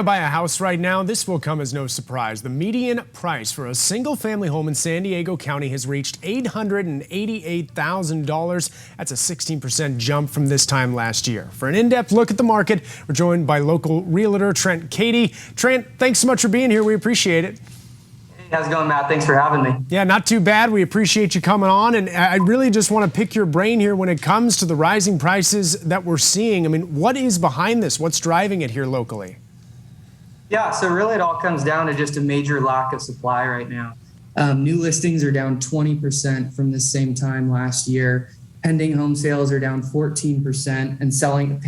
To buy a house right now, this will come as no surprise. The median price for a single-family home in San Diego County has reached $888,000. That's a 16% jump from this time last year. For an in-depth look at the market, we're joined by local realtor Trent Cady. Trent, thanks so much for being here. We appreciate it. Hey, how's it going, Matt? Thanks for having me. Yeah, not too bad. We appreciate you coming on. And I really just want to pick your brain here when it comes to the rising prices that we're seeing. I mean, what is behind this? What's driving it here locally? Yeah, so really it all comes down to just a major lack of supply right now. New listings are down 20% from the same time last year. Pending home sales are down 14%, and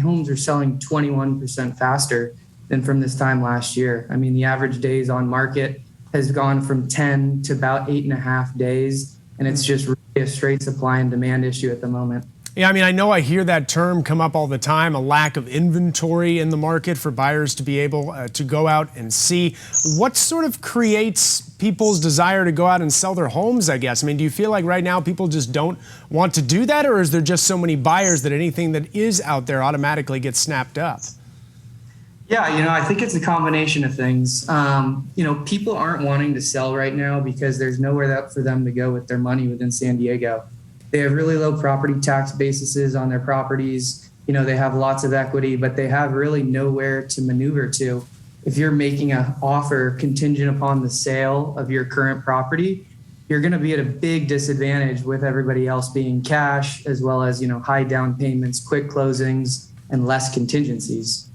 homes are selling 21% faster than from this time last year. I mean, the average days on market has gone from 10 to about 8.5 days, and it's just really a straight supply and demand issue at the moment. Yeah, I mean, I know I hear that term come up all the time, a lack of inventory in the market for buyers to be able to go out and see. What sort of creates people's desire to go out and sell their homes, I guess? I mean, do you feel like right now people just don't want to do that, or is there just so many buyers that anything that is out there automatically gets snapped up? Yeah, I think it's a combination of things. People aren't wanting to sell right now because there's nowhere for them to go with their money within San Diego. They have really low property tax bases on their properties. They have lots of equity, but they have really nowhere to maneuver to. If you're making an offer contingent upon the sale of your current property, you're going to be at a big disadvantage with everybody else being cash, as well as, high down payments, quick closings, and less contingencies.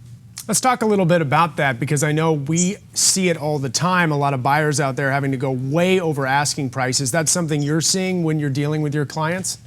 Let's talk a little bit about that, because I know we see it all the time. A lot of buyers out there having to go way over asking prices. That's something you're seeing when you're dealing with your clients?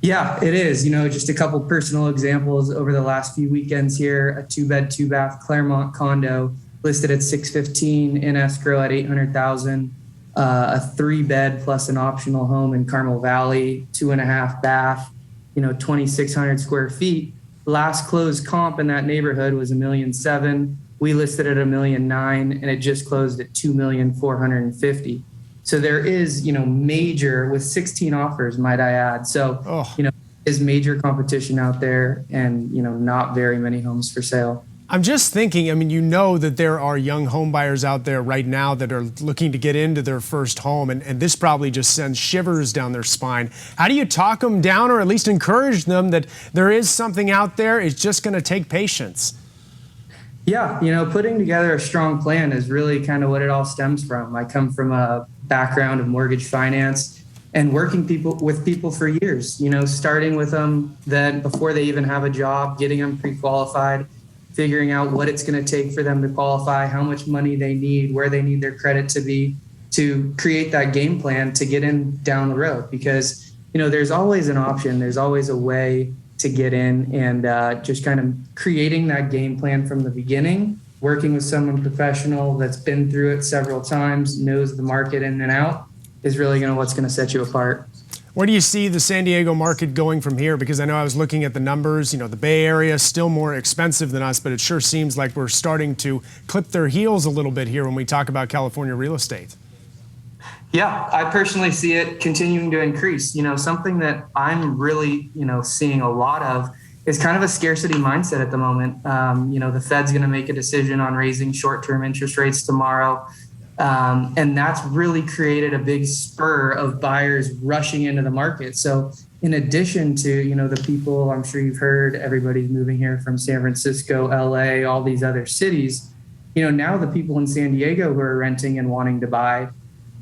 Yeah, it is. Just a couple personal examples over the last few weekends here. A 2-bed, 2-bath Claremont condo listed at $615 in escrow at $800,000. A 3-bed plus an optional home in Carmel Valley, 2.5 bath, 2,600 square feet. Last closed comp in that neighborhood was $1.7 million. We listed at $1.9 million, and it just closed at $2,450,000. So there is, major, with 16 offers, might I add. So, is major competition out there, and not very many homes for sale. I'm just thinking, that there are young home buyers out there right now that are looking to get into their first home, and this probably just sends shivers down their spine. How do you talk them down, or at least encourage them that there is something out there? It's just going to take patience. Yeah, putting together a strong plan is really kind of what it all stems from. I come from a background of mortgage finance and working with people for years, starting with them then before they even have a job, getting them pre-qualified, figuring out what it's going to take for them to qualify, how much money they need, where they need their credit to be, to create that game plan to get in down the road. Because, there's always an option. There's always a way to get in, and just kind of creating that game plan from the beginning, working with someone professional that's been through it several times, knows the market in and out, is really what's going to set you apart. Where do you see the San Diego market going from here? Because I know I was looking at the numbers, the Bay Area is still more expensive than us, but it sure seems like we're starting to clip their heels a little bit here when we talk about California real estate. Yeah, I personally see it continuing to increase. Something that I'm really, seeing a lot of is kind of a scarcity mindset at the moment. The Fed's going to make a decision on raising short-term interest rates tomorrow. And that's really created a big spur of buyers rushing into the market. So in addition to, the people, I'm sure you've heard, everybody's moving here from San Francisco, LA, all these other cities, now the people in San Diego who are renting and wanting to buy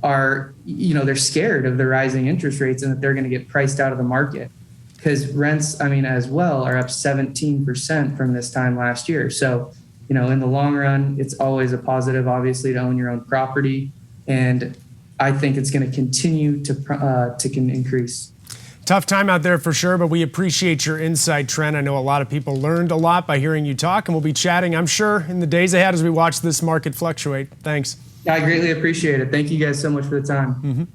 are, they're scared of the rising interest rates and that they're going to get priced out of the market, because rents, as well, are up 17% from this time last year. So, in the long run, it's always a positive, obviously, to own your own property. And I think it's going to continue to increase. Tough time out there for sure, but we appreciate your insight, Trent. I know a lot of people learned a lot by hearing you talk, and we'll be chatting, I'm sure, in the days ahead as we watch this market fluctuate. Thanks. I greatly appreciate it. Thank you guys so much for the time.